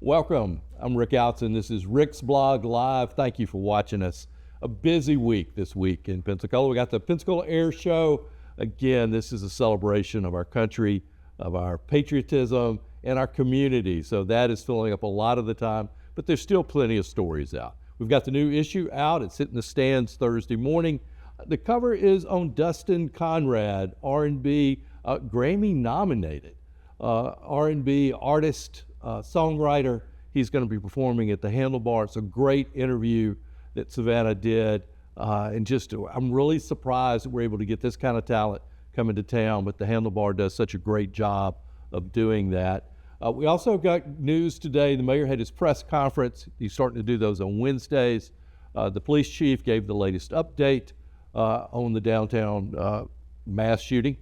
Welcome. I'm Rick Outzen. This is Rick's Blog Live. Thank you for watching us. A busy week this week in Pensacola. We got the Pensacola Air Show. Again, this is a celebration of our country, of our patriotism, and our community. So that is filling up a lot of the time, but there's still plenty of stories out. We've got the new issue out. It's hitting the stands Thursday morning. The cover is on Dustin Conrad, R&B, Grammy nominated, R&B artist, songwriter. He's going to be performing at the Handlebar. It's a great interview that Savannah did. I'm really surprised that we're able to get this kind of talent coming to town, but the Handlebar does such a great job of doing that. We also got news today. The mayor had his press conference. He's starting to do those on Wednesdays. The police chief gave the latest update on the downtown mass shooting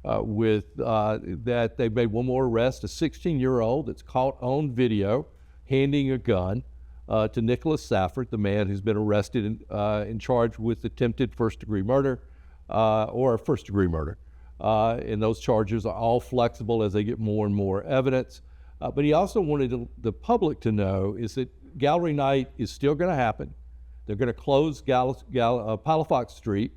that they made one more arrest, a 16-year-old that's caught on video handing a gun to Nicholas Safford, the man who's been arrested and charged with attempted first-degree murder or first-degree murder. And those charges are all flexible as they get more and more evidence. But he also wanted the public to know is that Gallery Night is still going to happen. They're going to close Palafox Street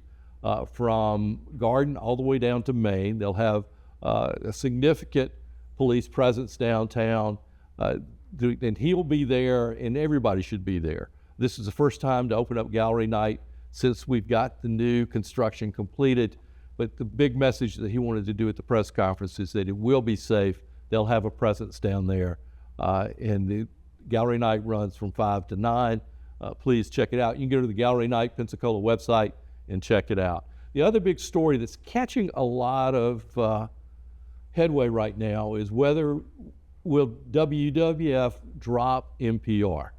from Garden all the way down to Main. They'll have a significant police presence downtown, and he'll be there, and everybody should be there. This is the first time to open up Gallery Night since we've got the new construction completed. But the big message that he wanted to do at the press conference is that it will be safe. They'll have a presence down there, and the Gallery Night runs from 5 to 9. Please check it out. You can go to the Gallery Night Pensacola website and check it out. The other big story that's catching a lot of headway right now is whether will WWF drop NPR.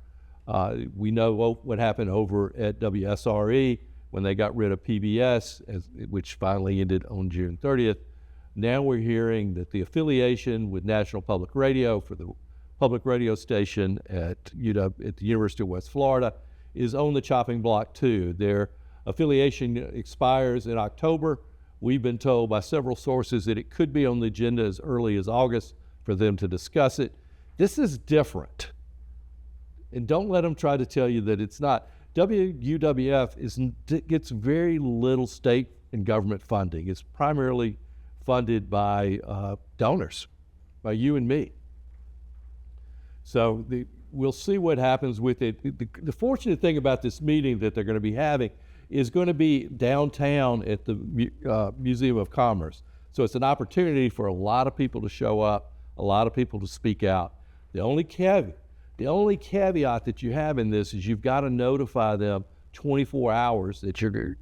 We know what happened over at WSRE when they got rid of PBS, which finally ended on June 30th. Now we're hearing that the affiliation with National Public Radio for the public radio station at the University of West Florida is on the chopping block too. Their affiliation expires in October. We've been told by several sources that it could be on the agenda as early as August for them to discuss it. This is different. And don't let them try to tell you that it's not. WUWF gets very little state and government funding. It's primarily funded by donors, by you and me. So we'll see what happens with it. The fortunate thing about this meeting that they're going to be having is going to be downtown at the Museum of Commerce. So it's an opportunity for a lot of people to show up, a lot of people to speak out. The only caveat that you have in this is you've got to notify them 24 hours that you're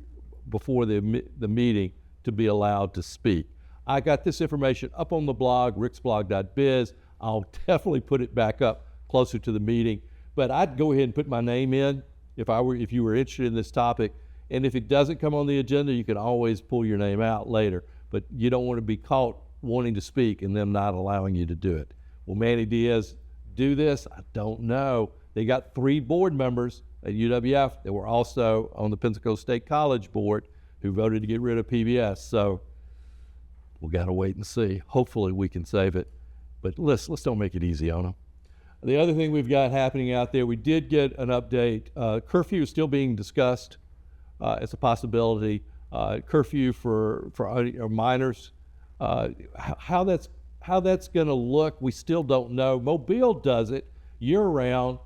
before the meeting to be allowed to speak. I got this information up on the blog, ricksblog.biz. I'll definitely put it back up closer to the meeting, but I'd go ahead and put my name in if you were interested in this topic. And if it doesn't come on the agenda, you can always pull your name out later, but you don't want to be caught wanting to speak and them not allowing you to do it. Will Manny Diaz do this? I don't know. They got 3 board members at UWF that were also on the Pensacola State College board who voted to get rid of PBS. So we got to wait and see. Hopefully we can save it, but let's don't make it easy on them. The other thing we've got happening out there, we did get an update. Curfew is still being discussed as a possibility. Curfew for minors. How that's going to look, we still don't know. Mobile does it year-round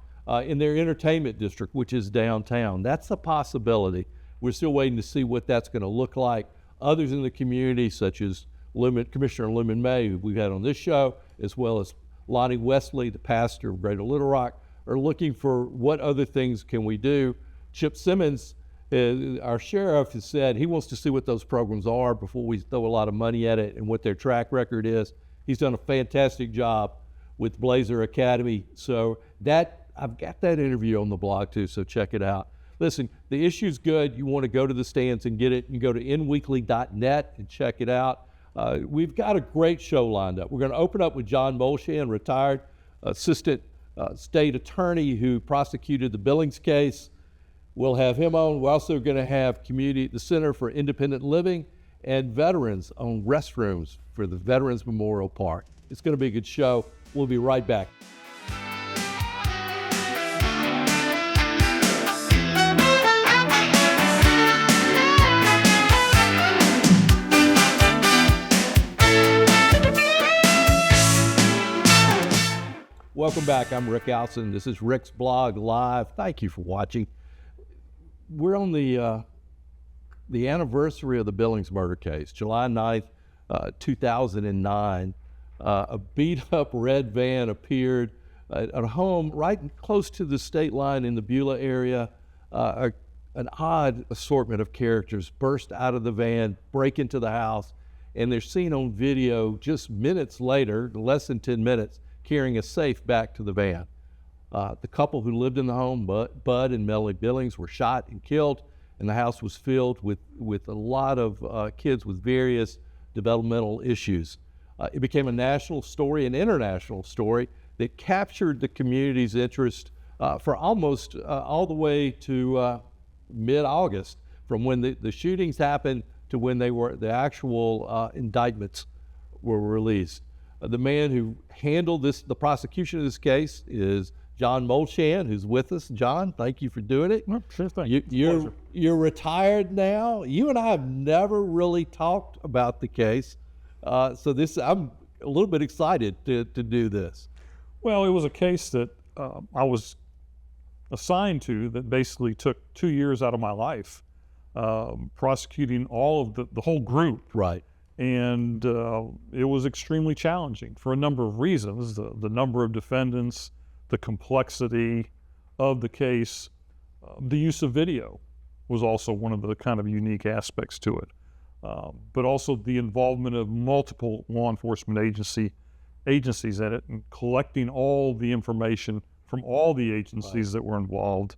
in their entertainment district, which is downtown. That's a possibility. We're still waiting to see what that's going to look like. Others in the community, such as Commissioner Lumen May, who we've had on this show, as well as Lonnie Wesley, the pastor of Greater Little Rock, are looking for what other things can we do. Chip Simmons, our sheriff, has said he wants to see what those programs are before we throw a lot of money at it and what their track record is. He's done a fantastic job with Blazer Academy. So I've got that interview on the blog too, so check it out. Listen, the issue's good. You want to go to the stands and get it. You can go to nweekly.net and check it out. We've got a great show lined up. We're going to open up with John Molshan, retired assistant state attorney who prosecuted the Billings case. We'll have him on. We're also going to have the Center for Independent Living and veterans on restrooms for the Veterans Memorial Park. It's going to be a good show. We'll be right back. Welcome back. I'm Rick Alson. This is Rick's Blog Live. Thank you for watching. We're on the anniversary of the Billings murder case, July 9th, 2009. A beat-up red van appeared at a home right close to the state line in the Beulah area. An odd assortment of characters burst out of the van, break into the house, and they're seen on video just minutes later, less than 10 minutes, carrying a safe back to the van. The couple who lived in the home, Bud and Melanie Billings, were shot and killed, and the house was filled with a lot of kids with various developmental issues. It became a national story, an international story that captured the community's interest for almost all the way to mid-August, from when the shootings happened to when the actual indictments were released. The man who handled the prosecution of this case is John Molchan, who's with us. John, thank you for doing it. Sure thing. You're retired now. You and I have never really talked about the case, so I'm a little bit excited to do this. Well, it was a case that I was assigned to that basically took 2 years out of my life, prosecuting all of the whole group. Right. And it was extremely challenging for a number of reasons. The number of defendants, the complexity of the case, the use of video was also one of the kind of unique aspects to it. But also the involvement of multiple law enforcement agencies in it, and collecting all the information from all the agencies that were involved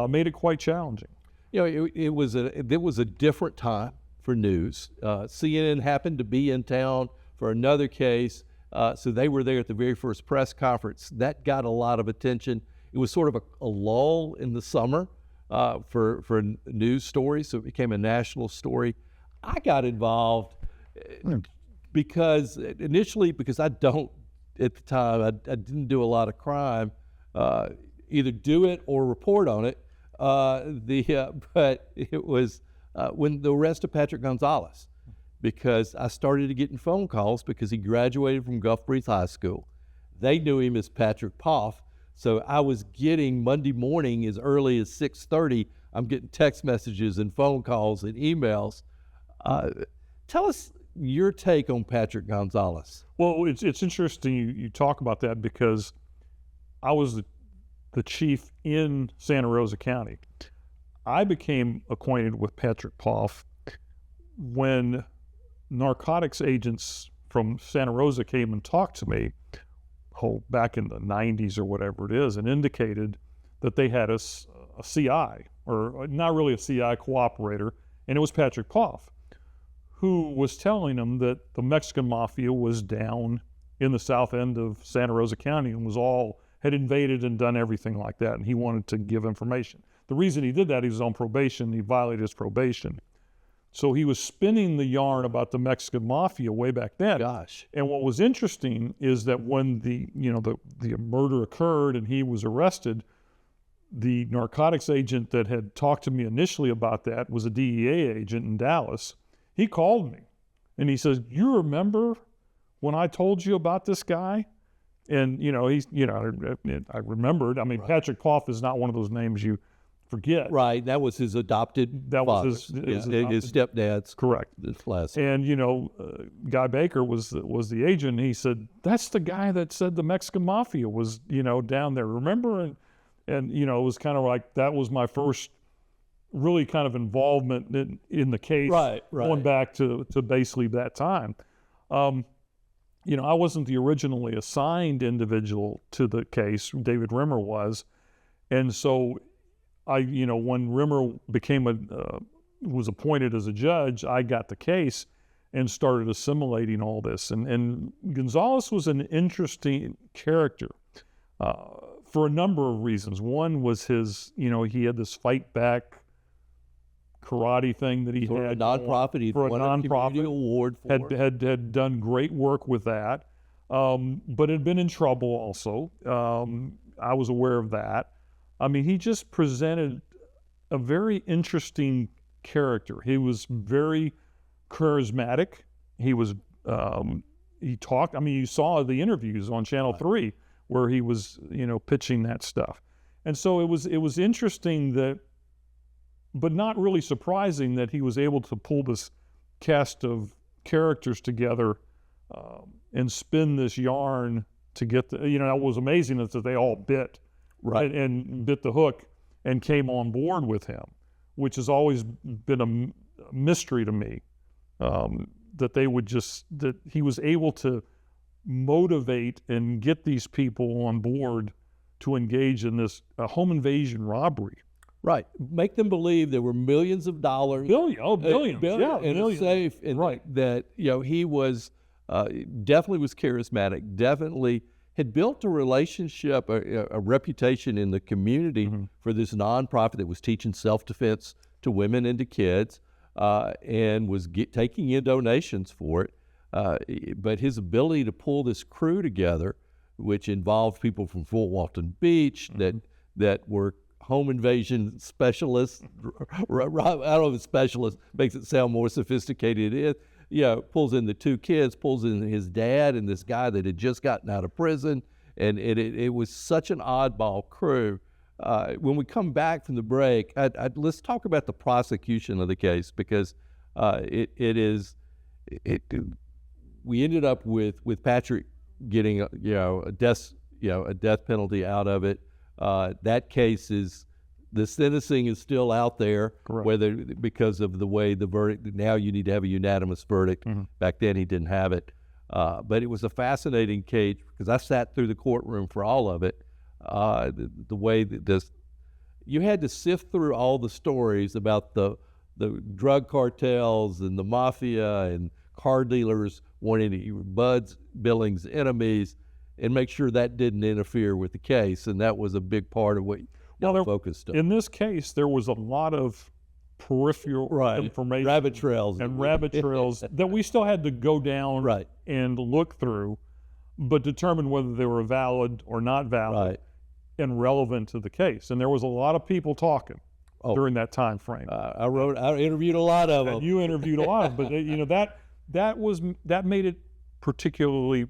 made it quite challenging. You know, it was a different time for news. CNN happened to be in town for another case, so they were there at the very first press conference. That got a lot of attention. It was sort of a lull in the summer for news stories, so it became a national story. I got involved because I don't, at the time, I didn't do a lot of crime, either do it or report on it. But it was when the arrest of Patrick Gonzalez, because I started getting phone calls because he graduated from Gulf Breeze High School. They knew him as Patrick Poff, so I was getting Monday morning as early as 6:30. I'm getting text messages and phone calls and emails. Tell us your take on Patrick Gonzalez. Well, it's interesting you talk about that, because I was the chief in Santa Rosa County. I became acquainted with Patrick Poff when narcotics agents from Santa Rosa came and talked to me back in the 90s or whatever it is, and indicated that they had a CI, or not really a CI, cooperator, and it was Patrick Poff, who was telling them that the Mexican mafia was down in the south end of Santa Rosa County and had invaded and done everything like that, and he wanted to give information. The reason he did that, he was on probation, he violated his probation. So he was spinning the yarn about the Mexican mafia way back then. Gosh. And what was interesting is that when the murder occurred and he was arrested, the narcotics agent that had talked to me initially about that was a DEA agent in Dallas. He called me and he says, "You remember when I told you about this guy?" And, I remembered. I mean, right. Patrick Poff is not one of those names you forget. Right. That was his adopted father. Was his stepdad's. Correct. And, Guy Baker was the agent. And he said, "That's the guy that said the Mexican mafia was, down there. Remember?" And it was kind of like, that was my first really kind of involvement in the case. Right. Going back to basically that time. I wasn't the originally assigned individual to the case. David Rimmer was. And so when Rimmer was appointed as a judge, I got the case and started assimilating all this. And Gonzalez was an interesting character for a number of reasons. One was he had this fight back karate thing that he for had a nonprofit. He won a community award for had done great work with that, but had been in trouble also. I was aware of that. I mean, he just presented a very interesting character. He was very charismatic. He was he talked. I mean, you saw the interviews on Channel 3 where he was, pitching that stuff. And so it was interesting but not really surprising that he was able to pull this cast of characters together and spin this yarn to get that was amazing that they all bit Right. and bit the hook and came on board with him, which has always been a mystery to me, that he was able to motivate and get these people on board to engage in this home invasion robbery. Right. Make them believe there were millions of dollars. Billions. In a safe. And Right. that, he was, definitely was charismatic, definitely had built a relationship, a reputation in the community for this nonprofit that was teaching self-defense to women and to kids, and was taking in donations for it. But his ability to pull this crew together, which involved people from Fort Walton Beach that were home invasion specialists. I don't know if specialist makes it sound more sophisticated. It is. Pulls in the two kids, pulls in his dad and this guy that had just gotten out of prison. And it was such an oddball crew. When we come back from the break, let's talk about the prosecution of the case, because we ended up with Patrick getting a death penalty out of it. That case the sentencing is still out there. Correct. Whether because of the way the verdict, now you need to have a unanimous verdict. Back then he didn't have it. But it was a fascinating case because I sat through the courtroom for all of it. The way that you had to sift through all the stories about the drug cartels and the mafia and car dealers wanting to Bud's Billings' enemies, and make sure that didn't interfere with the case. And that was a big part of what focused on. In this case, there was a lot of peripheral information, rabbit trails that we still had to go down and look through, but determine whether they were valid or not valid and relevant to the case. And there was a lot of people talking during that time frame. I interviewed a lot of them. And you interviewed a lot of them, but that made it particularly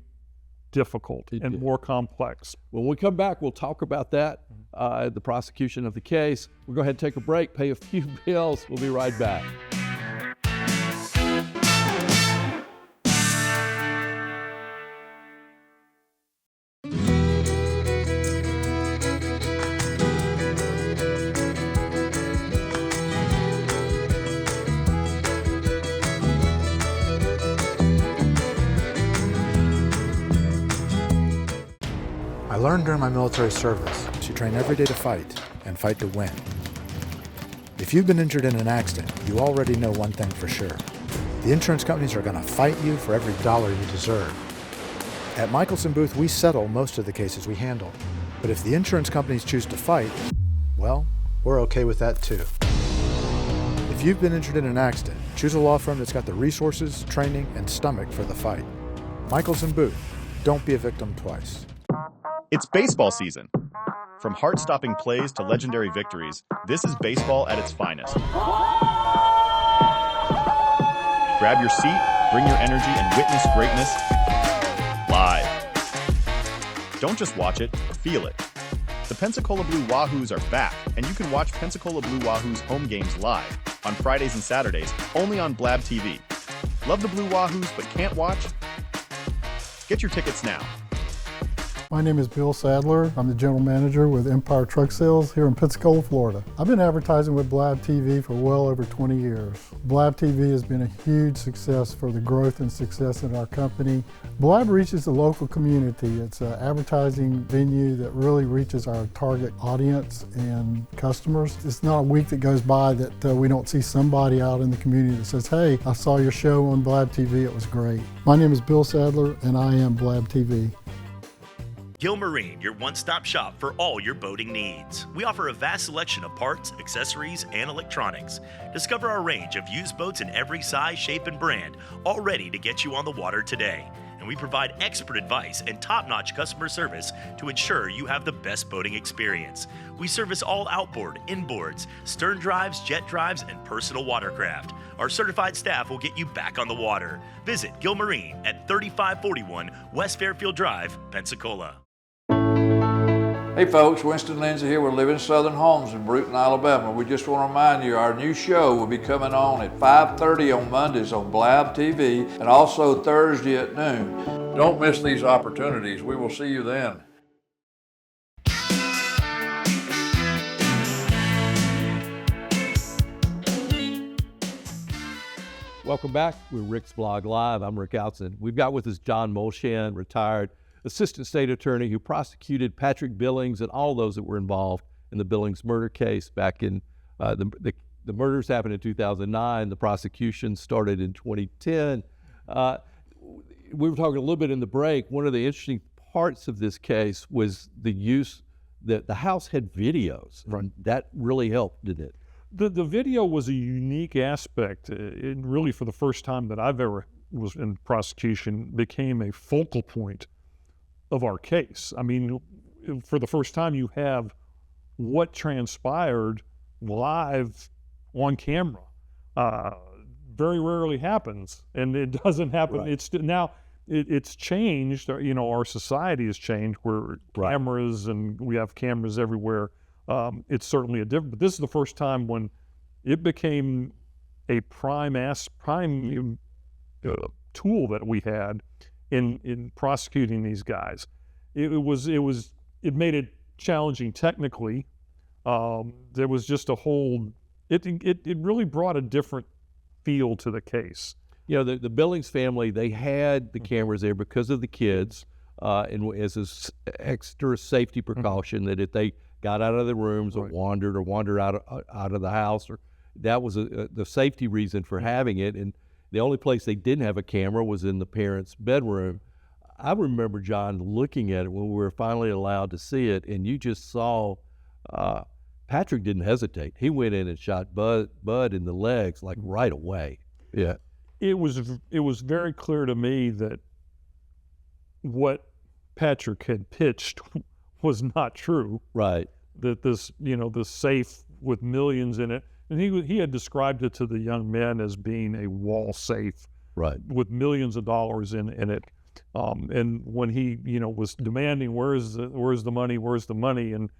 difficult and more complex. When we come back, we'll talk about that, the prosecution of the case. We'll go ahead and take a break, pay a few bills. We'll be right back. I learned during my military service to train every day to fight and fight to win. If you've been injured in an accident, you already know one thing for sure. The insurance companies are going to fight you for every dollar you deserve. At Michelson Booth, we settle most of the cases we handle. But if the insurance companies choose to fight, well, we're okay with that too. If you've been injured in an accident, choose a law firm that's got the resources, training, and stomach for the fight. Michelson Booth. Don't be a victim twice. It's baseball season. From heart-stopping plays to legendary victories, this is baseball at its finest. Grab your seat, bring your energy, and witness greatness live. Don't just watch it, feel it. The Pensacola Blue Wahoos are back, and you can watch Pensacola Blue Wahoos home games live on Fridays and Saturdays, only on Blab TV. Love the Blue Wahoos but can't watch? Get your tickets now. My name is Bill Sadler. I'm the general manager with Empire Truck Sales here in Pensacola, Florida. I've been advertising with Blab TV for well over 20 years. Blab TV has been a huge success for the growth and success in our company. Blab reaches the local community. It's an advertising venue that really reaches our target audience and customers. It's not a week that goes by that we don't see somebody out in the community that says, "Hey, I saw your show on Blab TV, it was great." My name is Bill Sadler and I am Blab TV. Gilmarine, your one-stop shop for all your boating needs. We offer a vast selection of parts, accessories, and electronics. Discover our range of used boats in every size, shape, and brand, all ready to get you on the water today. And we provide expert advice and top-notch customer service to ensure you have the best boating experience. We service all outboard, inboards, stern drives, jet drives, and personal watercraft. Our certified staff will get you back on the water. Visit Gilmarine at 3541 West Fairfield Drive, Pensacola. Hey folks, Winston Lindsay here with Living Southern Homes in Bruton, Alabama. We just want to remind you our new show will be coming on at 5:30 on Mondays on Blab TV and also Thursday at noon. Don't miss these opportunities. We will see you then. Welcome back. We're Rick's Blog Live. I'm Rick Outzen. We've got with us John Mulshan, retired assistant state attorney who prosecuted Patrick Billings and all those that were involved in the Billings murder case back in the murders happened in 2009. The prosecution started in 2010. We were talking a little bit in the break. One of the interesting parts of this case was the use that the house had videos. Right. That really helped, didn't it? The video was a unique aspect. It really, for the first time that I've ever was in prosecution, became a focal point of our case. I mean, for the first time, you have what transpired live on camera. Very rarely happens, and it doesn't happen. Right. It's changed. You know, our society has changed. Where Right. cameras, and we have cameras everywhere. It's certainly a different, but this is the first time when it became a prime tool that we had in prosecuting these guys. It made it challenging technically. There was just a whole, it really brought a different feel to the case. You know, the Billings family, they had the cameras there because of the kids, and as an extra safety precaution that if they got out of the rooms or wandered out of the house, or that was the safety reason for having it. And the only place they didn't have a camera was in the parents' bedroom. I remember, John, looking at it when we were finally allowed to see it, and you just saw Patrick didn't hesitate. He went in and shot Bud in the legs like right away. Yeah. It was very clear to me that what Patrick had pitched was not true. Right. That this safe with millions in it, and he had described it to the young men as being a wall safe, Right. with millions of dollars in it. And when he was demanding where's the money, and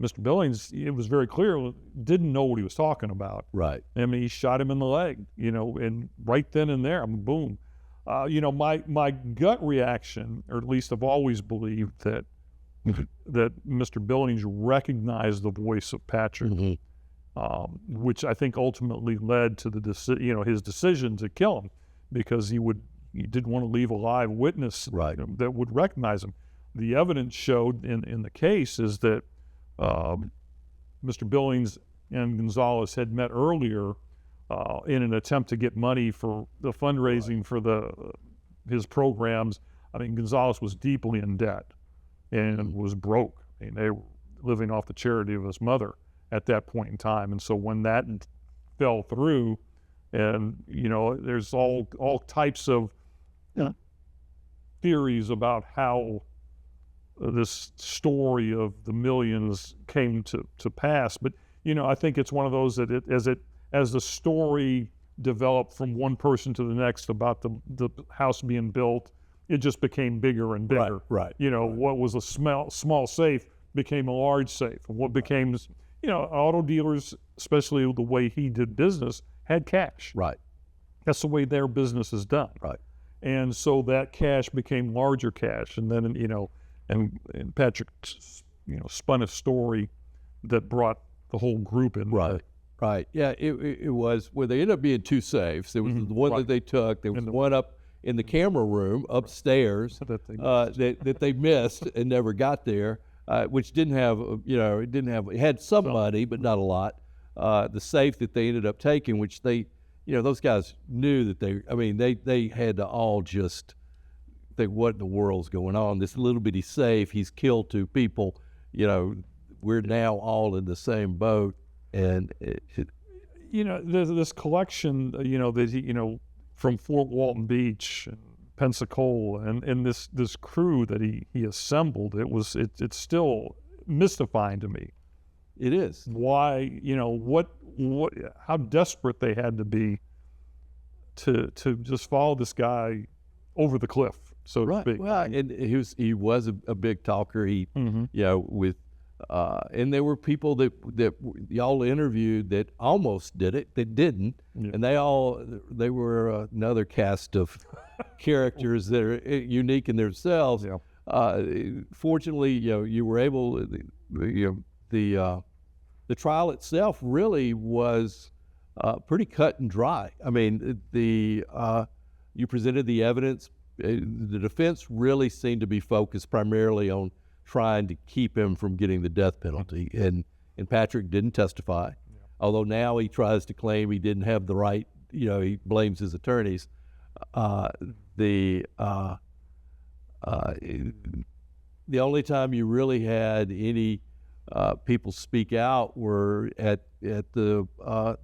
Mr. Billings, it was very clear, didn't know what he was talking about. Right. I mean, he shot him in the leg, and right then and there, I mean, boom. My gut reaction, or at least I've always believed that Mr. Billings recognized the voice of Patrick, which I think ultimately led to his decision to kill him, because he didn't want to leave a live witness that would recognize him. The evidence showed in the case is that Mr. Billings and Gonzalez had met earlier in an attempt to get money for the fundraising for his programs. I mean, Gonzalez was deeply in debt and was broke. I mean, they were living off the charity of his mother at that point in time. And so when that fell through, and there's all types of theories about how this story of the millions came to pass. But I think it's one of those that as the story developed from one person to the next about the house being built, it just became bigger and bigger. Right. What was a small safe became a large safe. And what became, auto dealers, especially the way he did business, had cash. Right. That's the way their business is done. Right. And so that cash became larger cash. And then, and Patrick, spun a story that brought the whole group in. Right. Right. Yeah, it was, well, they ended up being two safes. There was the one that they took. There was one up in the camera room upstairs that they missed and never got there, which didn't have, it had some money, but not a lot. The safe that they ended up taking, which they, those guys knew that they had to all just think, what in the world's going on? This little bitty safe, he's killed two people, we're now all in the same boat. And there's this collection, that he, from Fort Walton Beach, and Pensacola, and this crew that he assembled. It's still mystifying to me. It is. Why, how desperate they had to be to just follow this guy over the cliff, so to speak. Well, and he was a big talker. He, with And there were people that y'all interviewed that almost did it, that didn't, and they were another cast of characters that are unique in themselves. Fortunately, you were able. The trial itself really was pretty cut and dry. I mean, you presented the evidence. The defense really seemed to be focused primarily on trying to keep him from getting the death penalty, and Patrick didn't testify. Although now he tries to claim he didn't have the right. He blames his attorneys. The only time you really had any people speak out were at the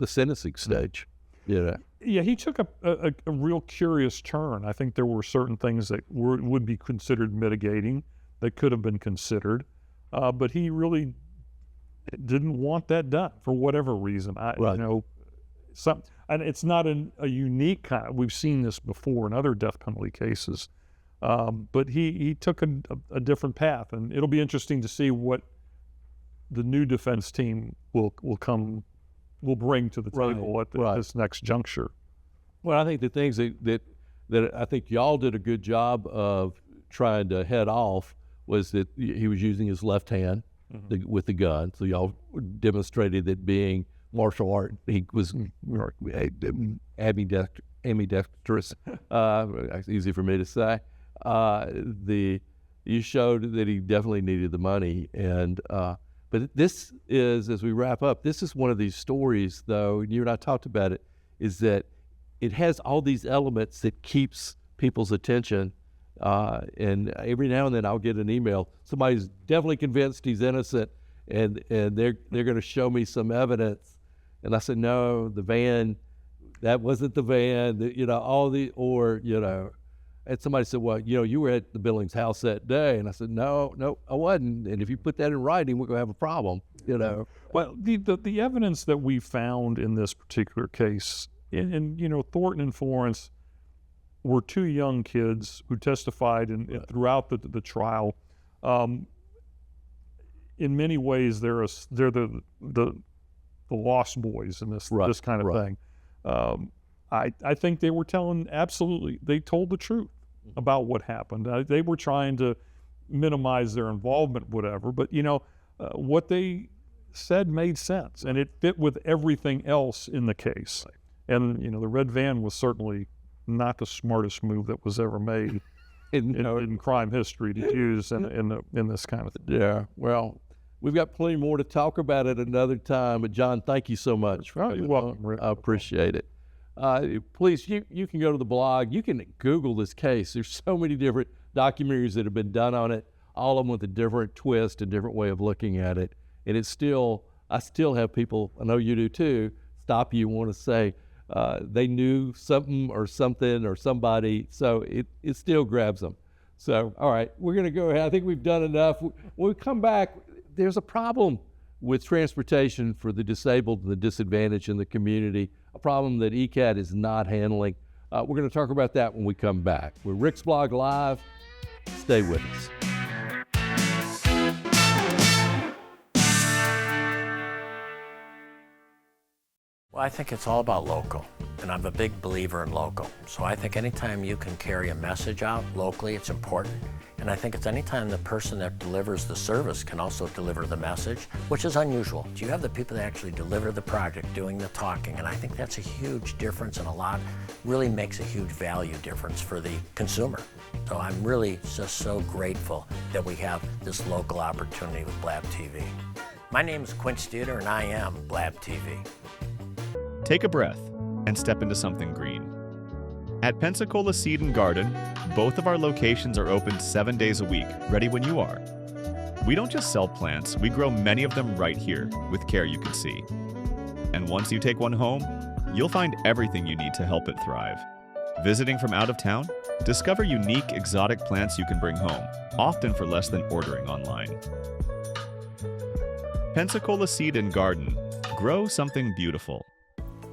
sentencing stage. Yeah, he took a real curious turn. I think there were certain things that would be considered mitigating that could have been considered, but he really didn't want that done for whatever reason. And it's not a unique kind. We've seen this before in other death penalty cases, but he took a different path, and it'll be interesting to see what the new defense team will bring to the table at this next juncture. Well, I think the things that I think y'all did a good job of trying to head off was that he was using his left hand with the gun. So y'all demonstrated that being martial art, he was ambidextrous. Easy for me to say. You showed that he definitely needed the money, and but this is, as we wrap up, this is one of these stories, though, and you and I talked about it, is that it has all these elements that keeps people's attention. And every now and then I'll get an email. Somebody's definitely convinced he's innocent, and they're going to show me some evidence. And I said, no, the van, that wasn't the van. And somebody said, well, you were at the Billings house that day. And I said, no, I wasn't. And if you put that in writing, we're going to have a problem, Well, the evidence that we found in this particular case, and Thornton and Florence were two young kids who testified throughout the trial. In many ways, they're the lost boys in this kind of thing. I think they were they told the truth about what happened. They were trying to minimize their involvement, whatever, but what they said made sense, and it fit with everything else in the case. And the red van was certainly not the smartest move that was ever made in crime history to use in this kind of thing. Yeah, well, we've got plenty more to talk about at another time, but John, thank you so much. You're welcome, Rick. I appreciate it. Please, you can go to the blog. You can Google this case. There's so many different documentaries that have been done on it, all of them with a different twist and different way of looking at it. And I still have people, I know you do too, stop you and want to say they knew something or somebody, so it still grabs them. So, all right, we're going to go ahead. I think we've done enough. When we come back, there's a problem with transportation for the disabled and the disadvantaged in the community, a problem that ECAT is not handling. We're going to talk about that when we come back. We're Rick's Blog Live. Stay with us. Well, I think it's all about local, and I'm a big believer in local. So I think anytime you can carry a message out locally, it's important. And I think it's anytime the person that delivers the service can also deliver the message, which is unusual. You have the people that actually deliver the project doing the talking, and I think that's a huge difference, and really makes a huge value difference for the consumer. So I'm really just so grateful that we have this local opportunity with Blab TV. My name is Quint Studer, and I am Blab TV. Take a breath and step into something green. At Pensacola Seed and Garden, both of our locations are open 7 days a week, ready when you are. We don't just sell plants, we grow many of them right here with care you can see. And once you take one home, you'll find everything you need to help it thrive. Visiting from out of town? Discover unique exotic plants you can bring home, often for less than ordering online. Pensacola Seed and Garden. Grow something beautiful.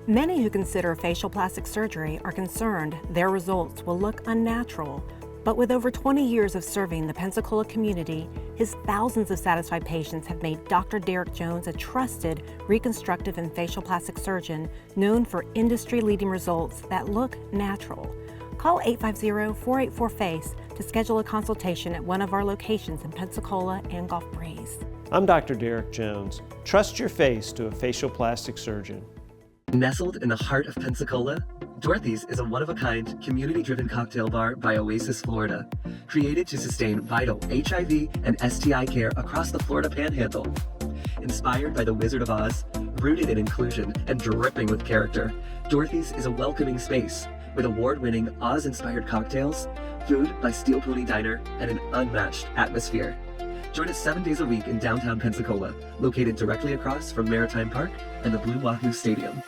Many who consider facial plastic surgery are concerned their results will look unnatural But with over 20 years of serving the Pensacola community, his thousands of satisfied patients have made Dr. Derek Jones a trusted reconstructive and facial plastic surgeon known for industry-leading results that look natural. Call 850-484-FACE to schedule a consultation at one of our locations in Pensacola and Gulf Breeze. I'm Dr. Derek Jones. Trust your face to a facial plastic surgeon. Nestled in the heart of Pensacola, Dorothy's is a one-of-a-kind, community-driven cocktail bar by Oasis, Florida, created to sustain vital HIV and STI care across the Florida Panhandle. Inspired by the Wizard of Oz, rooted in inclusion and dripping with character, Dorothy's is a welcoming space with award-winning Oz-inspired cocktails, food by Steel Pony Diner, and an unmatched atmosphere. Join us 7 days a week in downtown Pensacola, located directly across from Maritime Park and the Blue Wahoo Stadium.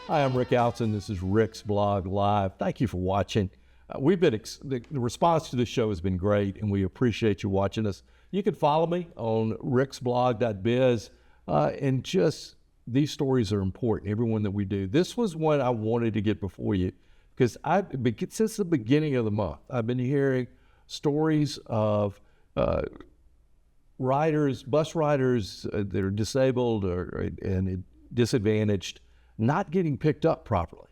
Hi, I'm Rick Alton. This is Rick's Blog Live. Thank you for watching. The response to the show has been great, and we appreciate you watching us. You can follow me on ricksblog.biz, and just these stories are important, everyone that we do. This was one I wanted to get before you, because since the beginning of the month, I've been hearing stories of bus riders that are disabled and disadvantaged, not getting picked up properly.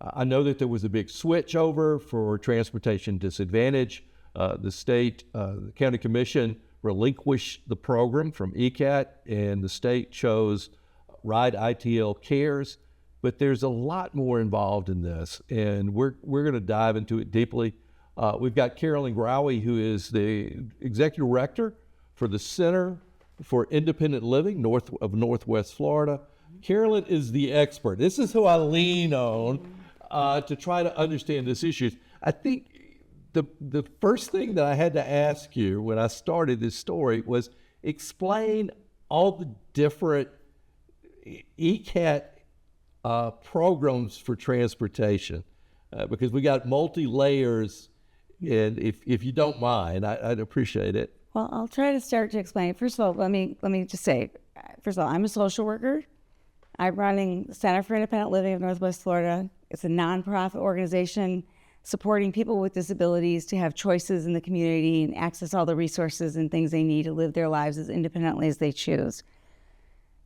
I know that there was a big switch over for transportation disadvantage. The county commission relinquished the program from ECAT, and the state chose Ride ITL Cares, but there's a lot more involved in this, and we're going to dive into it deeply. We've got Carolyn Growie, who is the executive director for the Center for Independent Living of Northwest Florida. Carolyn is the expert. This is who I lean on to try to understand this issue. I think the first thing that I had to ask you when I started this story was explain all the different ECAT programs for transportation, because we got multi-layers, and if you don't mind, I'd appreciate it. Well, I'll try to start to explain. First of all, let me just say, first of all, I'm a social worker. I'm running the Center for Independent Living of Northwest Florida. It's a nonprofit organization supporting people with disabilities to have choices in the community and access all the resources and things they need to live their lives as independently as they choose.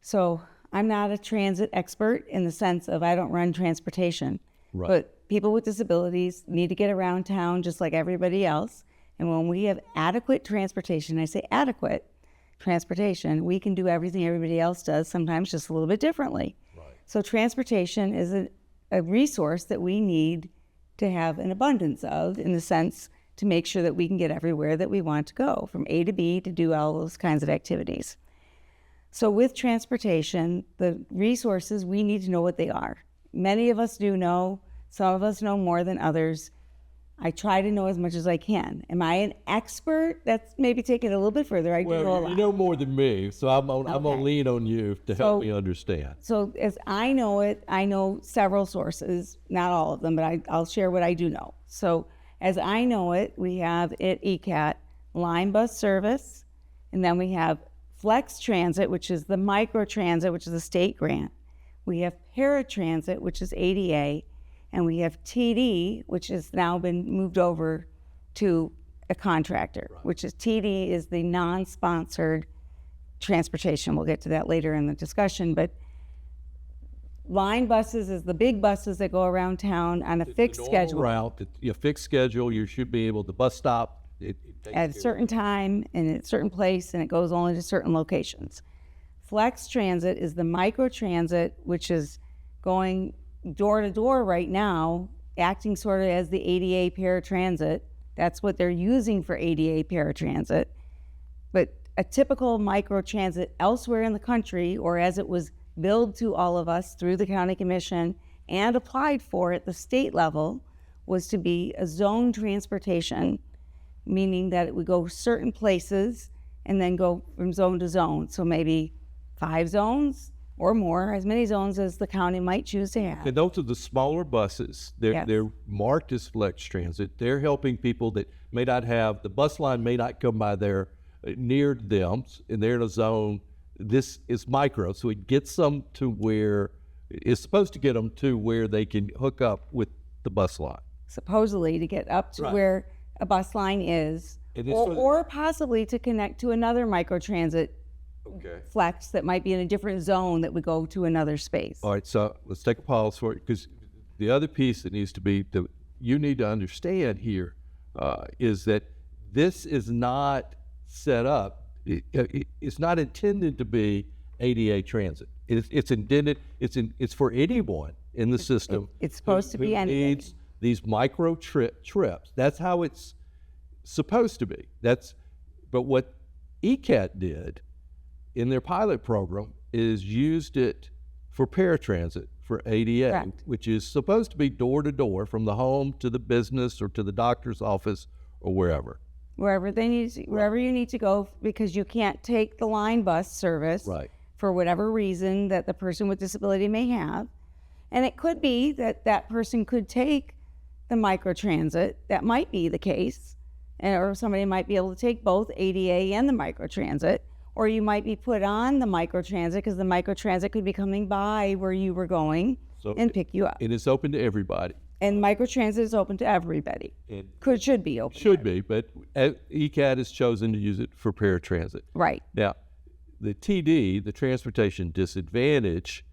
So I'm not a transit expert in the sense of I don't run transportation, right. But people with disabilities need to get around town just like everybody else. And when we have adequate transportation, I say adequate transportation, we can do everything everybody else does, sometimes just a little bit differently. Right. So transportation is a resource that we need to have an abundance of, in the sense to make sure that we can get everywhere that we want to go, from A to B, to do all those kinds of activities. So with transportation, the resources, we need to know what they are. Many of us do know, some of us know more than others. I try to know as much as I can. Am I an expert? That's maybe take it a little bit further. I do know a lot. You know more than me, so I'm going to lean on you to help me understand. So as I know it, I know several sources, not all of them, but I'll share what I do know. So as I know it, we have at ECAT line bus service, and then we have Flex Transit, which is the micro transit, which is a state grant. We have paratransit, which is ADA, and we have TD, which has now been moved over to a contractor, right. Which is TD is the non-sponsored transportation. We'll get to that later in the discussion, but line buses is the big buses that go around town on a fixed schedule. Route, fixed schedule, you should be able to bus stop. At a certain time and at a certain place, and it goes only to certain locations. Flex Transit is the micro transit, which is going door to door right now, acting sort of as the ADA paratransit. That's what they're using for ADA paratransit. But a typical micro transit elsewhere in the country, or as it was billed to all of us through the county commission and applied for at the state level, was to be a zone transportation, meaning that it would go certain places and then go from zone to zone. So maybe 5 zones or more, as many zones as the county might choose to have. And those are the smaller buses. They're marked as Flex Transit. They're helping people that may not have, the bus line may not come by there near them, and they're in a zone this is micro, so it gets them to where it's supposed to get them to where they can hook up with the bus line. Supposedly to get up to Right. where a bus line is, It is or possibly to connect to another microtransit Okay. flex that might be in a different zone that would go to another space. All right, so let's take a pause for it, because the other piece that needs to be, that you need to understand here is that this is not set up, it's not intended to be ADA transit. It's intended, it's for anyone in the system. It's supposed to be who anything. needs these micro trips. That's how it's supposed to be. But what ECAT did in their pilot program is used it for paratransit, for ADA, Correct. which is supposed to be door to door from the home to the business or to the doctor's office or wherever. Wherever you need to go, because you can't take the line bus service Right. for whatever reason that the person with disability may have. And it could be that that person could take the microtransit. That might be the case. Or somebody might be able to take both ADA and the microtransit. Or you might be put on the microtransit because the microtransit could be coming by where you were going and pick you up. It is open to everybody. And microtransit is open to everybody. It Should be open. should be, but ECAT has chosen to use it for paratransit. Right. Now, the TD, the transportation disadvantage,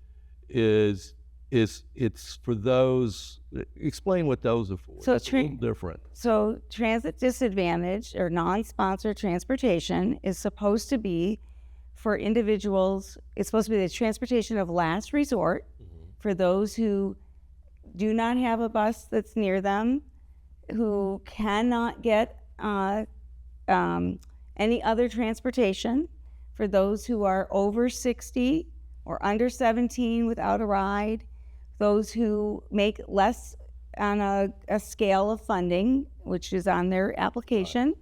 is it's for those. Explain what those are for. So It's a little different. So transit disadvantage or non-sponsored transportation is supposed to be for individuals, it's supposed to be the transportation of last resort for those who do not have a bus that's near them, who cannot get any other transportation, for those who are over 60 or under 17 without a ride, those who make less on a scale of funding, which is on their application,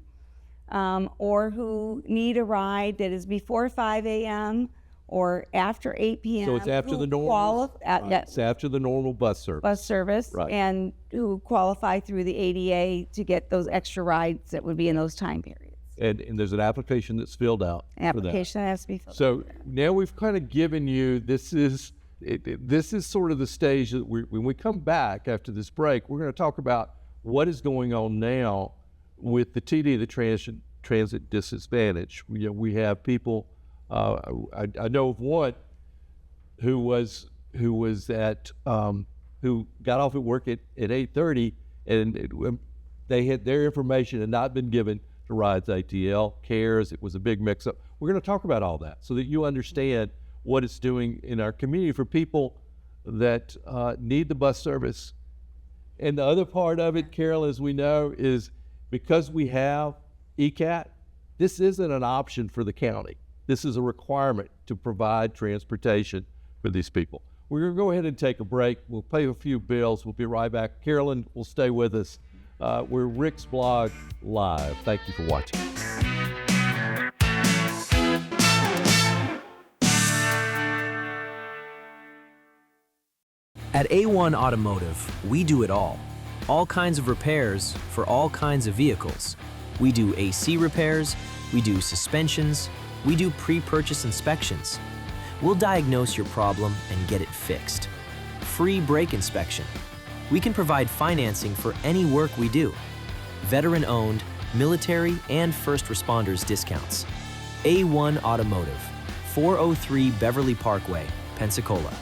or who need a ride that is before 5 a.m. or after 8 p.m. So it's after who the normal. yes, It's after the normal bus service. bus service, Right. and who qualify through the ADA to get those extra rides that would be in those time periods. And there's an application that's filled out An for that. application has to be filled out. So now we've kind of given you, this is sort of the stage that when we come back after this break, we're going to talk about what is going on now with the TD, the transit disadvantage. We have people, I know of one who got off at work at 8:30, and their information had not been given to Rides ATL, CARES. It was a big mix-up. We're going to talk about all that so that you understand what it's doing in our community for people that need the bus service. And the other part of it, Carol, as we know, is because we have ECAT, this isn't an option for the county. This is a requirement to provide transportation for these people. We're going to go ahead and take a break. We'll pay a few bills. We'll be right back. Carolyn will stay with us. We're Rick's Blog Live. Thank you for watching. At A1 Automotive, we do it all. All kinds of repairs for all kinds of vehicles. We do AC repairs, we do suspensions, we do pre-purchase inspections. We'll diagnose your problem and get it fixed. Free brake inspection. We can provide financing for any work we do. Veteran-owned, military, and first responders discounts. A1 Automotive, 403 Beverly Parkway, Pensacola.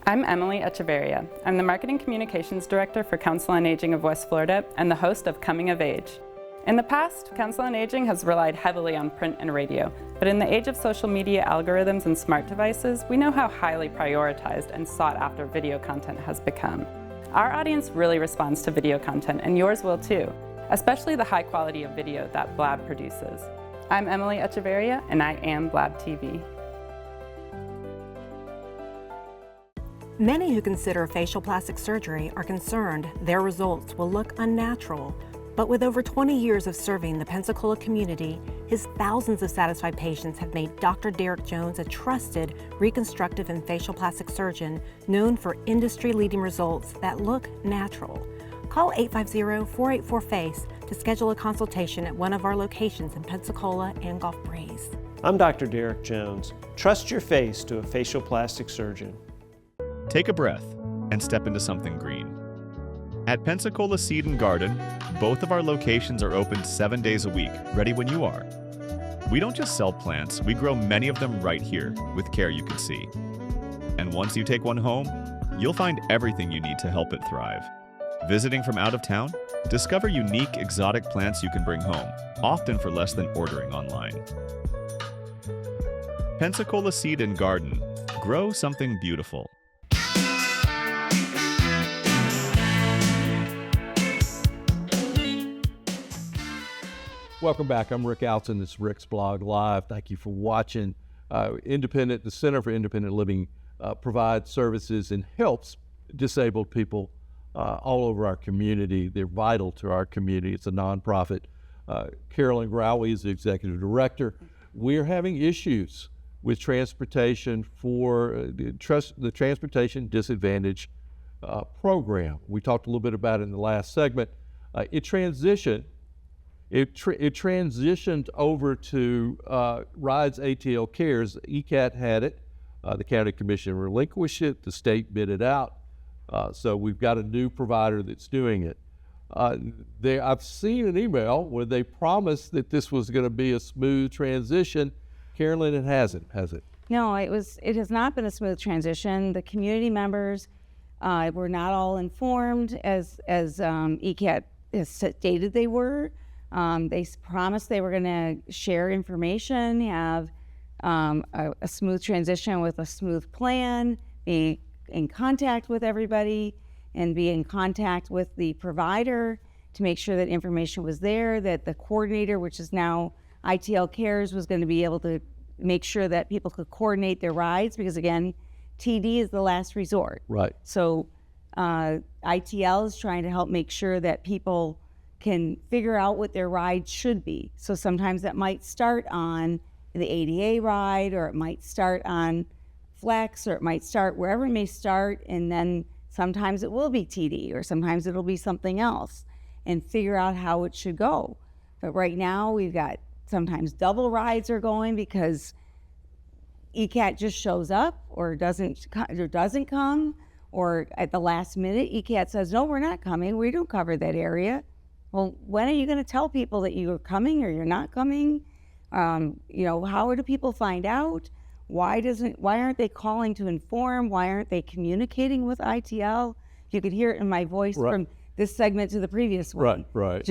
I'm Emily Echeverria. I'm the Marketing Communications Director for Council on Aging of West Florida and the host of Coming of Age. In the past, Council on Aging has relied heavily on print and radio, but in the age of social media algorithms and smart devices, we know how highly prioritized and sought after video content has become. Our audience really responds to video content, and yours will too, especially the high quality of video that Blab produces. I'm Emily Echeverria, and I am Blab TV. Many who consider facial plastic surgery are concerned their results will look unnatural. But with over 20 years of serving the Pensacola community, his thousands of satisfied patients have made Dr. Derek Jones a trusted reconstructive and facial plastic surgeon known for industry-leading results that look natural. Call 850-484-FACE to schedule a consultation at one of our locations in Pensacola and Gulf Breeze. I'm Dr. Derek Jones. Trust your face to a facial plastic surgeon. Take a breath and step into something green. At Pensacola Seed and Garden, both of our locations are open 7 days a week, ready when you are. We don't just sell plants, we grow many of them right here with care you can see. And once you take one home, you'll find everything you need to help it thrive. Visiting from out of town? Discover unique exotic plants you can bring home, often for less than ordering online. Pensacola Seed and Garden. Grow something beautiful. Welcome back. I'm Rick Alton. This is Rick's Blog Live. Thank you for watching. The Center for Independent Living provides services and helps disabled people all over our community. They're vital to our community. It's a nonprofit. Carolyn Growey is the executive director. We're having issues with transportation for the Transportation Disadvantage program. We talked a little bit about it in the last segment. It transitioned over to Rides ATL Cares. ECAT had it. The county commission relinquished it. The state bid it out. So we've got a new provider that's doing it. I've seen an email where they promised that this was going to be a smooth transition. Carolyn, it hasn't, has it? No, it has not been a smooth transition. The community members were not all informed as ECAT has stated they were. They promised they were going to share information, have a smooth transition with a smooth plan, be in contact with everybody, and be in contact with the provider to make sure that information was there, that the coordinator, which is now ITL Cares, was going to be able to make sure that people could coordinate their rides, because again, TD is the last resort. Right. So ITL is trying to help make sure that people can figure out what their ride should be. So sometimes that might start on the ADA ride, or it might start on Flex, or it might start wherever it may start, and then sometimes it will be TD, or sometimes it'll be something else, and figure out how it should go. But right now we've got sometimes double rides are going because ECAT just shows up or doesn't come, or at the last minute ECAT says, no, we're not coming, we don't cover that area. Well, when are you going to tell people that you're coming or you're not coming? How do people find out? Why aren't they calling to inform? Why aren't they communicating with ITL? You could hear it in my voice from this segment to the previous one. Right.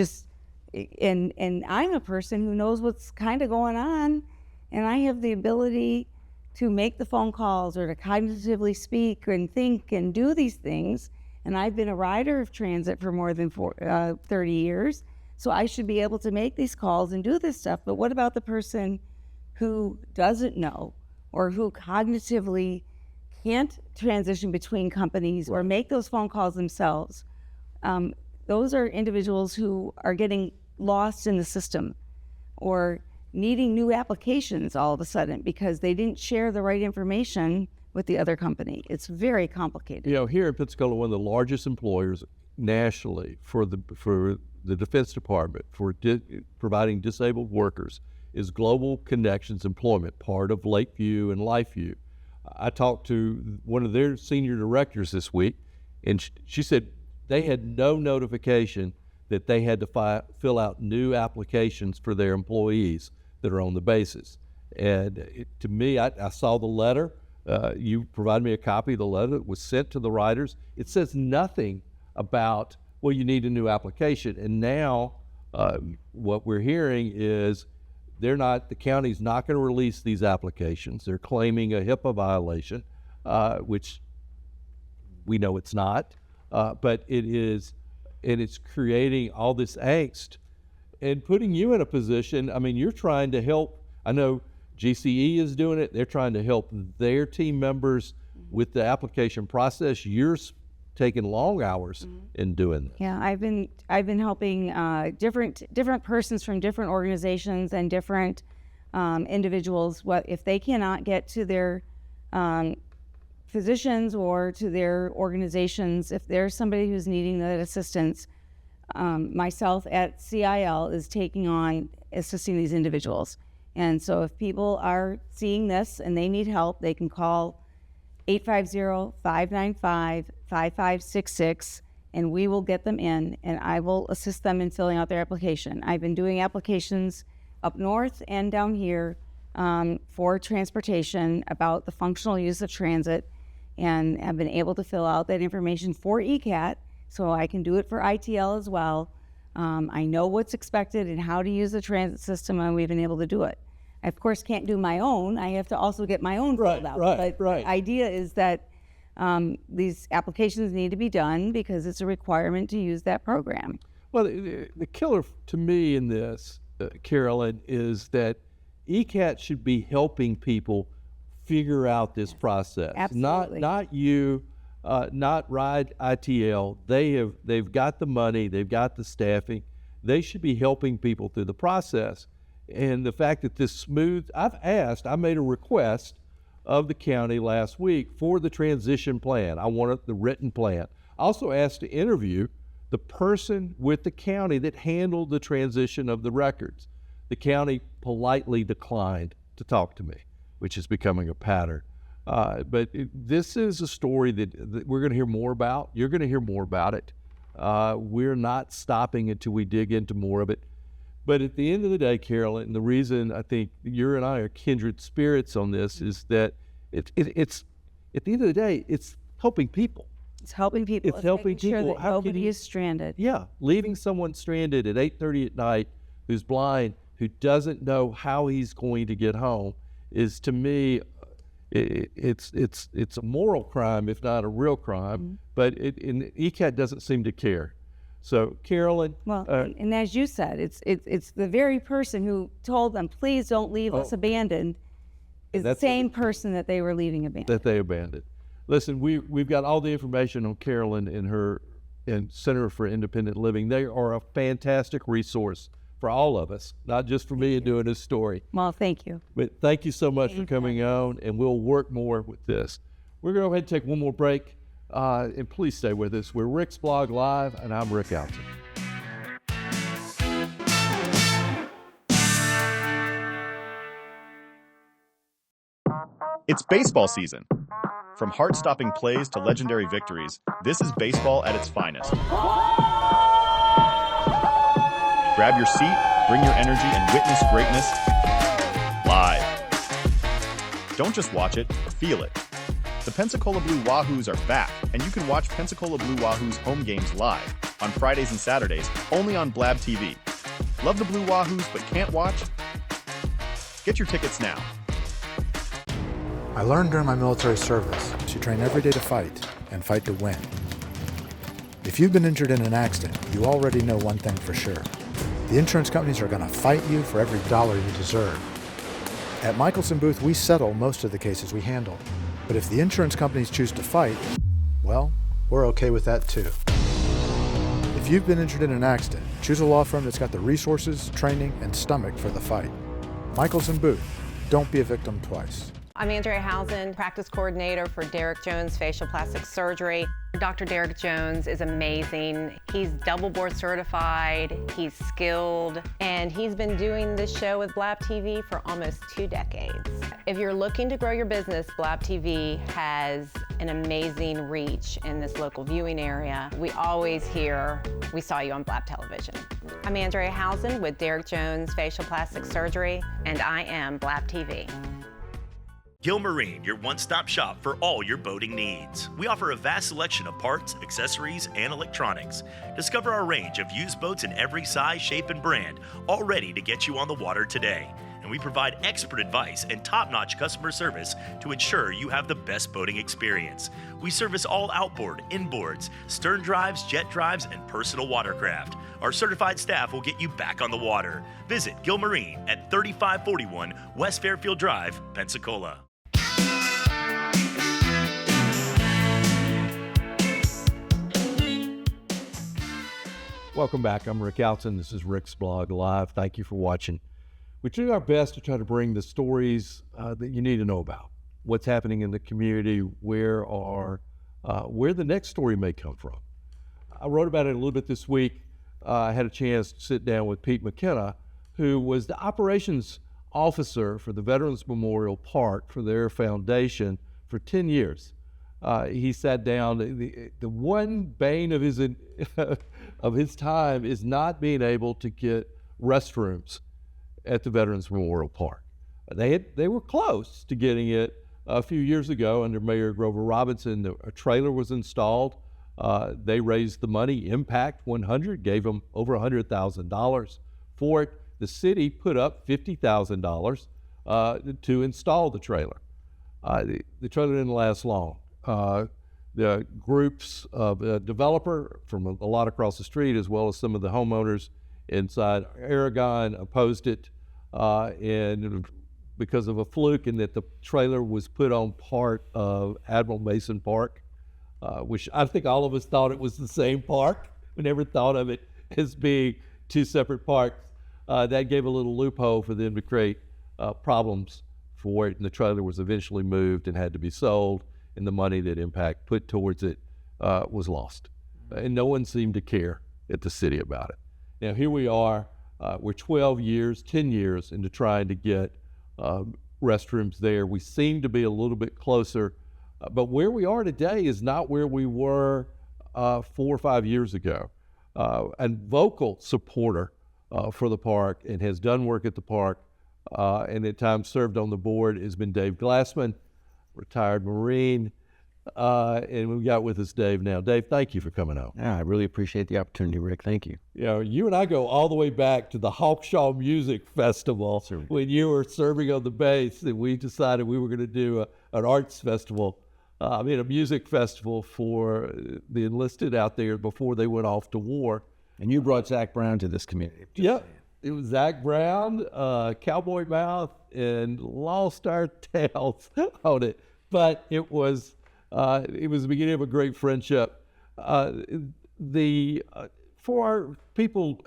And I'm a person who knows what's kind of going on, and I have the ability to make the phone calls or to cognitively speak and think and do these things. And I've been a rider of transit for more than 30 years, so I should be able to make these calls and do this stuff. But what about the person who doesn't know, or who cognitively can't transition between companies or make those phone calls themselves? Those are individuals who are getting lost in the system or needing new applications all of a sudden because they didn't share the right information with the other company. It's very complicated. Here in Pensacola, one of the largest employers nationally for the Defense Department for providing disabled workers is Global Connections Employment, part of Lakeview and LifeView. I talked to one of their senior directors this week, and she said they had no notification that they had to fill out new applications for their employees that are on the bases. And to me, I saw the letter. You provided me a copy of the letter that was sent to the writers. It says nothing about, well, you need a new application. And now what we're hearing is the county's not going to release these applications. They're claiming a HIPAA violation, which we know it's not, but it is, and it's creating all this angst and putting you in a position. I mean, you're trying to help. I know GCE is doing it. They're trying to help their team members with the application process. You're taking long hours in doing this. Yeah, I've been helping different persons from different organizations and different individuals. If they cannot get to their physicians or to their organizations, if there's somebody who's needing that assistance, myself at CIL is taking on assisting these individuals. And so if people are seeing this and they need help, they can call 850-595-5566, and we will get them in, and I will assist them in filling out their application. I've been doing applications up north and down here for transportation about the functional use of transit, and have been able to fill out that information for ECAT, so I can do it for ITL as well. I know what's expected and how to use the transit system, and we've been able to do it. I, of course, can't do my own. I have to also get my own filled out. But the idea is that these applications need to be done because it's a requirement to use that program. Well, the killer to me in this, Carolyn, is that ECAT should be helping people figure out this process. Absolutely. Not you, not Ride ITL. They've got the money, they've got the staffing. They should be helping people through the process. And the fact that this I made a request of the county last week for the transition plan. I wanted the written plan. I also asked to interview the person with the county that handled the transition of the records. The county politely declined to talk to me, which is becoming a pattern. This is a story that we're going to hear more about. You're going to hear more about it. We're not stopping until we dig into more of it. But at the end of the day, Carolyn, and the reason I think you and I are kindred spirits on this is that it's at the end of the day, it's helping people. It's helping people. It's helping making sure people. that How can nobody you- is stranded. Yeah, leaving someone stranded at 8:30 at night who's blind, who doesn't know how he's going to get home, is to me, it's a moral crime, if not a real crime. But and ECAT doesn't seem to care. So, Carolyn. Well, and as you said, it's the very person who told them, please don't leave us abandoned, is the same person that they were leaving abandoned. That they abandoned. Listen, we've got all the information on Carolyn and Center for Independent Living. They are a fantastic resource for all of us, not just for me in doing this story. Well, thank you. But thank you so much for coming on, and we'll work more with this. We're going to go ahead and take one more break, and please stay with us. We're Rick's Blog Live, and I'm Rick Alton. It's baseball season. From heart-stopping plays to legendary victories, this is baseball at its finest. Grab your seat, bring your energy, and witness greatness live. Don't just watch it, feel it. The Pensacola Blue Wahoos are back, and you can watch Pensacola Blue Wahoos home games live on Fridays and Saturdays, only on Blab TV. Love the Blue Wahoos but can't watch? Get your tickets now. I learned during my military service to train every day to fight and fight to win. If you've been injured in an accident, you already know one thing for sure. The insurance companies are going to fight you for every dollar you deserve. At Michelson Booth, we settle most of the cases we handle. But if the insurance companies choose to fight, well, we're okay with that too. If you've been injured in an accident, choose a law firm that's got the resources, training, and stomach for the fight. Michelson Booth. Don't be a victim twice. I'm Andrea Housen, practice coordinator for Derek Jones Facial Plastic Surgery. Dr. Derek Jones is amazing. He's double board certified, he's skilled, and he's been doing this show with Blab TV for almost 2 decades. If you're looking to grow your business, Blab TV has an amazing reach in this local viewing area. We always hear, we saw you on Blab Television. I'm Andrea Housen with Derek Jones Facial Plastic Surgery, and I am Blab TV. Gilmarine, your one-stop shop for all your boating needs. We offer a vast selection of parts, accessories, and electronics. Discover our range of used boats in every size, shape, and brand, all ready to get you on the water today. And we provide expert advice and top-notch customer service to ensure you have the best boating experience. We service all outboard, inboards, stern drives, jet drives, and personal watercraft. Our certified staff will get you back on the water. Visit Gilmarine at 3541 West Fairfield Drive, Pensacola. Welcome back. I'm Rick Alton. This is Rick's Blog Live. Thank you for watching. We do our best to try to bring the stories that you need to know about. What's happening in the community, where the next story may come from. I wrote about it a little bit this week. I had a chance to sit down with Pete McKenna, who was the operations officer for the Veterans Memorial Park for their foundation for 10 years. He sat down. The one bane of his of his time is not being able to get restrooms at the Veterans Memorial Park. They were close to getting it a few years ago under Mayor Grover Robinson. A trailer was installed. They raised the money. Impact 100 gave them over $100,000 for it. The city put up $50,000 to install the trailer. The trailer didn't last long. The groups of a developer from a lot across the street, as well as some of the homeowners inside Aragon, opposed it, and because of a fluke in that the trailer was put on part of Admiral Mason Park, which I think all of us thought it was the same park. We never thought of it as being two separate parks. That gave a little loophole for them to create problems for it, and the trailer was eventually moved and had to be sold, and the money that Impact put towards it was lost. And no one seemed to care at the city about it. Now here we are, we're 10 years into trying to get restrooms there. We seem to be a little bit closer, but where we are today is not where we were 4 or 5 years ago. And vocal supporter for the park and has done work at the park and at times served on the board has been Dave Glassman, retired Marine. And we've got with us Dave now. Dave, thank you for coming on. Yeah, I really appreciate the opportunity, Rick. Thank you. You know, you and I go all the way back to the Hawkshaw Music Festival when you were serving on the base, and we decided we were going to do an arts festival, a music festival for the enlisted out there before they went off to war. And you brought Zach Brown to this community. Yep. It was Zach Brown, Cowboy Mouth, and Lost Our Tales on it. But it was the beginning of a great friendship. For our people,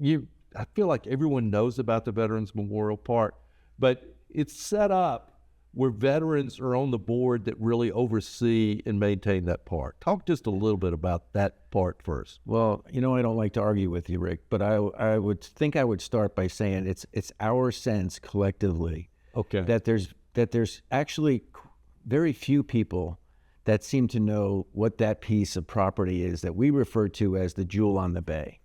I feel like everyone knows about the Veterans Memorial Park, but it's set up where veterans are on the board that really oversee and maintain that park. Talk just a little bit about that part first. Well, I don't like to argue with you, Rick, but I would start by saying it's our sense collectively that there's actually very few people that seem to know what that piece of property is that we refer to as the jewel on the bay.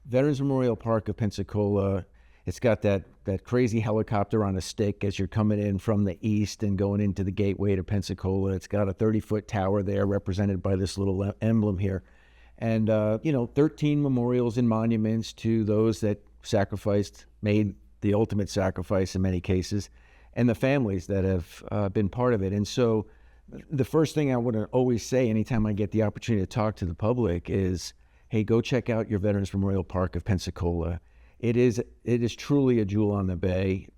Veterans Memorial Park of Pensacola, it's got that crazy helicopter on a stick as you're coming in from the east and going into the gateway to Pensacola. It's got a 30-foot tower there represented by this little emblem here. And, 13 memorials and monuments to those that made the ultimate sacrifice in many cases, and the families that have been part of it. And so the first thing I want to always say anytime I get the opportunity to talk to the public is, hey, go check out your Veterans Memorial Park of Pensacola. It is truly a jewel on the bay.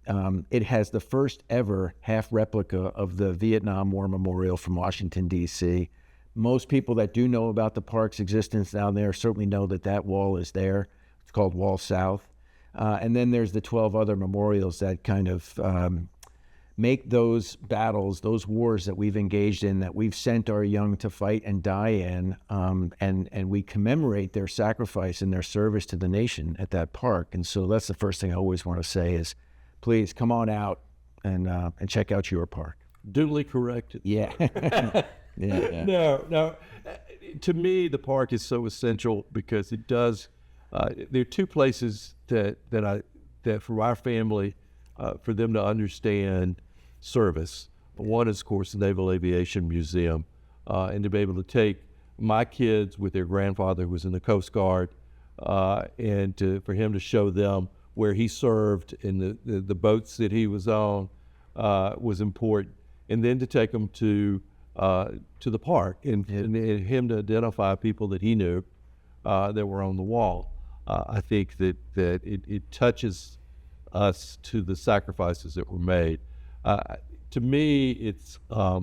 It has the first ever half replica of the Vietnam War Memorial from Washington, D.C. Most people that do know about the park's existence down there certainly know that wall is there. It's called Wall South. And then there's the 12 other memorials that kind of make those battles, those wars that we've engaged in, that we've sent our young to fight and die in, and we commemorate their sacrifice and their service to the nation at that park. And so that's the first thing I always want to say is, please come on out and check out your park. Duly corrected. Yeah. Yeah. No. To me, the park is so essential because it does. There are two places that for our family, for them to understand service. One is, of course, the Naval Aviation Museum, and to be able to take my kids with their grandfather who was in the Coast Guard, and for him to show them where he served and the boats that he was on was important, and then to take them to the park and him to identify people that he knew that were on the wall. I think that it touches us to the sacrifices that were made. To me, it's a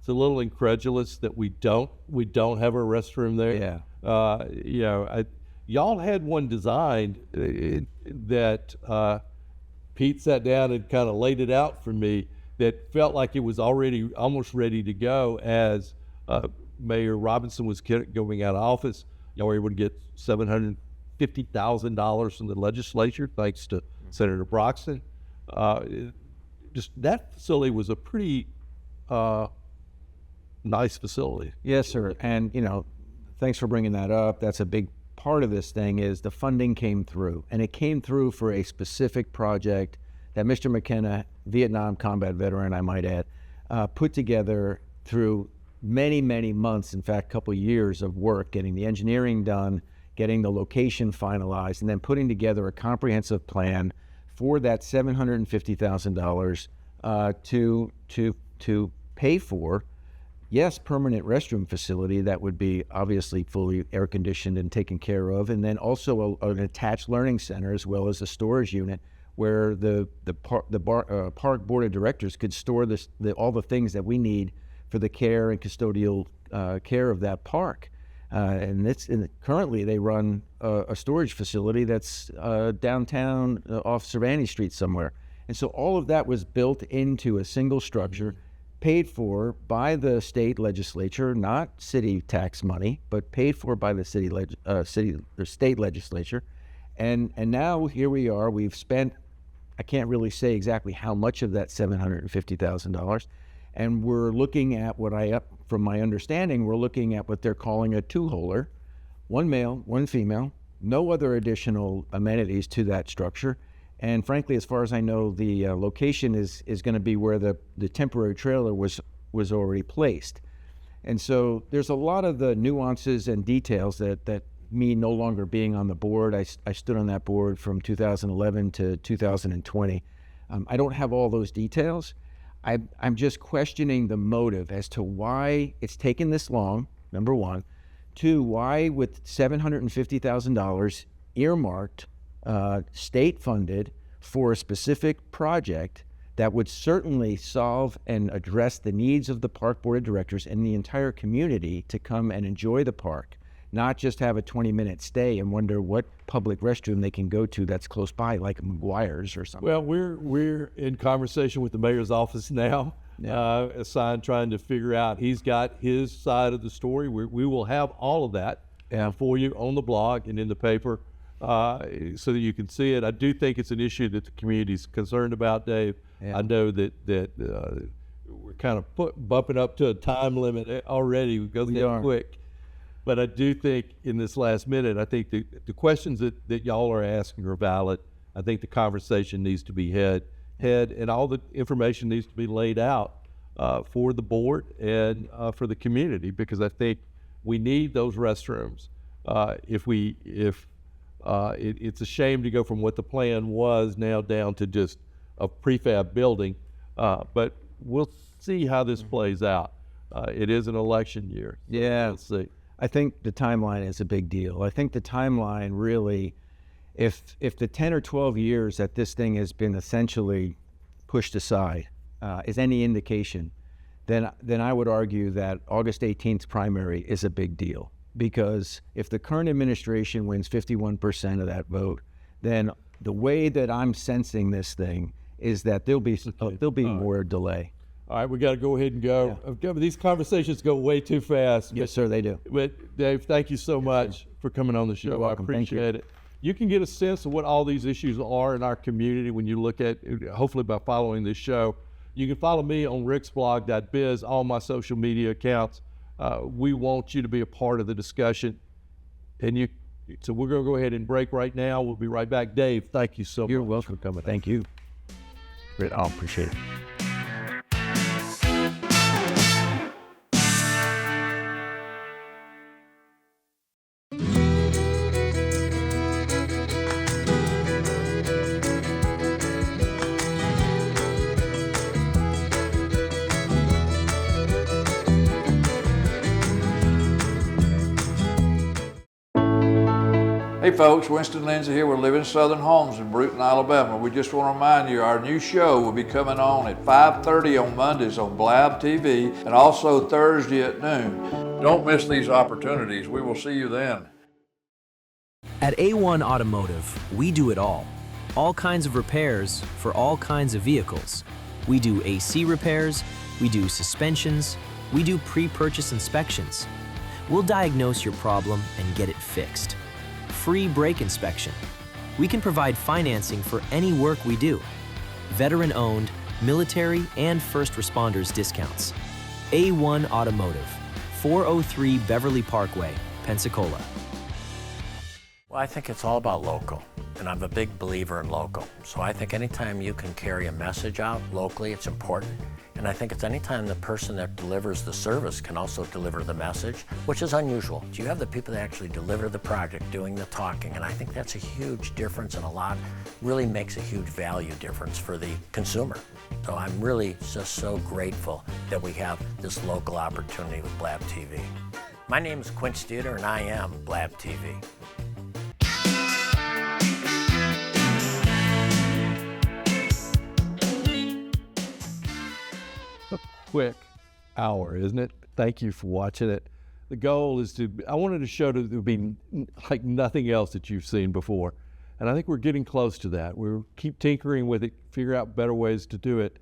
little incredulous that we don't have a restroom there. Yeah. Y'all had one designed that Pete sat down and kind of laid it out for me that felt like it was already almost ready to go as Mayor Robinson was going out of office. Y'all were able to get $750,000 from the legislature, thanks to Senator Broxton. just that facility was a pretty nice facility. Yes, sir. And, thanks for bringing that up. That's a big part of this thing is the funding came through. And it came through for a specific project that Mr. McKenna, Vietnam combat veteran, I might add, put together through many, many months, in fact, a couple of years of work, getting the engineering done, getting the location finalized, and then putting together a comprehensive plan for that $750,000 to pay for, yes, permanent restroom facility that would be obviously fully air conditioned and taken care of, and then also an attached learning center as well as a storage unit where the park board of directors could store all the things that we need for the care and custodial care of that park. And currently they run a storage facility that's downtown off Cervantes Street somewhere. And so all of that was built into a single structure, paid for by the state legislature, not city tax money, but paid for by the state legislature. And now here we are, we've spent, I can't really say exactly how much of that $750,000, and we're looking at from my understanding, we're looking at what they're calling a two-holer, one male, one female, no other additional amenities to that structure. And frankly, as far as I know, the location is going to be where the temporary trailer was already placed. And so there's a lot of the nuances and details that me no longer being on the board, I stood on that board from 2011 to 2020. I don't have all those details. I'm just questioning the motive as to why it's taken this long, number one. Two, why with $750,000 earmarked, state funded for a specific project that would certainly solve and address the needs of the park board of directors and the entire community to come and enjoy the park, not just have a 20-minute stay and wonder what public restroom they can go to that's close by, like McGuire's or something. Well, we're in conversation with the mayor's office now, assigned trying to figure out, he's got his side of the story. We will have all of that for you on the blog and in the paper so that you can see it. I do think it's an issue that the community's concerned about, Dave. I know that we're kind of bumping up to a time limit already. We go that quick. But I do think in this last minute, I think the questions that y'all are asking are valid. I think the conversation needs to be had, and all the information needs to be laid out for the board and for the community, because I think we need those restrooms. It's a shame to go from what the plan was now down to just a prefab building, but we'll see how this plays out. It is an election year. So we'll see. I think the timeline is a big deal. I think the timeline really, if the 10 or 12 years that this thing has been essentially pushed aside is any indication, then I would argue that August 18th primary is a big deal. Because if the current administration wins 51% of that vote, then the way that I'm sensing this thing is that there'll be more delay. All right, we got to go ahead and go. These conversations go way too fast. Yes, sir, they do. But Dave, thank you so much for coming on the show. You're welcome. I appreciate it. You can get a sense of what all these issues are in our community when you look at, hopefully by following this show. You can follow me on ricksblog.biz, all my social media accounts. We want you to be a part of the discussion. So we're going to go ahead and break right now. We'll be right back. Dave, thank you so much. You're welcome for coming. Thank you. Great. I appreciate it. Hey folks, Winston Lindsay here with Living Southern Homes in Brewton, Alabama. We just want to remind you our new show will be coming on at 5:30 on Mondays on Blab TV and also Thursday at noon. Don't miss these opportunities. We will see you then. At A1 Automotive, we do it all kinds of repairs for all kinds of vehicles. We do AC repairs, we do suspensions, we do pre-purchase inspections. We'll diagnose your problem and get it fixed. Free brake inspection. We can provide financing for any work we do. veteran-owned, military, and first responders discounts. A1 Automotive, 403 Beverly Parkway, Pensacola. Well, I think it's all about local, and I'm a big believer in local. So I think anytime you can carry a message out locally, it's important. And I think it's anytime the person that delivers the service can also deliver the message, which is unusual. You have the people that actually deliver the project doing the talking, and I think that's a huge difference, and really makes a huge value difference for the consumer. So I'm really just so grateful that we have this local opportunity with Blab TV. My name is Quint Studer, and I am Blab TV. Quick hour, isn't it? Thank you for watching it. The goal is I wanted to show that it would be like nothing else that you've seen before. And I think we're getting close to that. We'll keep tinkering with it, figure out better ways to do it.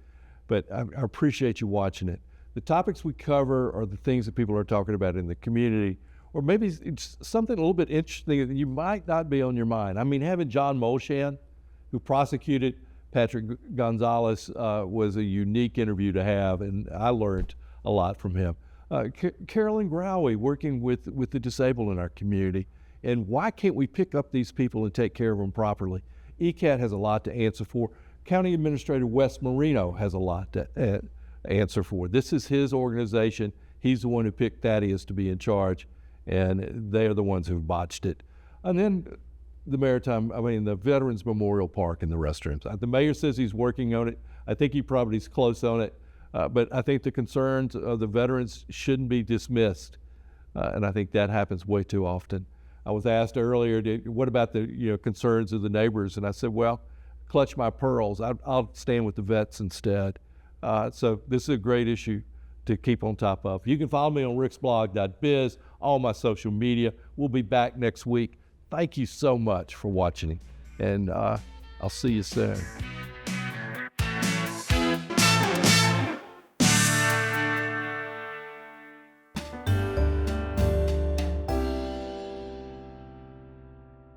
But I appreciate you watching it. The topics we cover are the things that people are talking about in the community, or maybe it's something a little bit interesting that you might not be on your mind. I mean, having John Molshan, who prosecuted Patrick Gonzalez, was a unique interview to have, and I learned a lot from him. Carolyn Growie, working with the disabled in our community, and why can't we pick up these people and take care of them properly? ECAT has a lot to answer for. County Administrator Wes Marino has a lot to answer for. This is his organization. He's the one who picked Thaddeus to be in charge, and they are the ones who've botched it. And then the Veterans Memorial Park and the restrooms. The mayor says he's working on it. I think he probably is close on it, but I think the concerns of the veterans shouldn't be dismissed, and I think that happens way too often. I was asked earlier, what about the concerns of the neighbors? And I said, well, clutch my pearls. I'll stand with the vets instead. So this is a great issue to keep on top of. You can follow me on ricksblog.biz, all my social media. We'll be back next week. Thank you so much for watching, and I'll see you soon.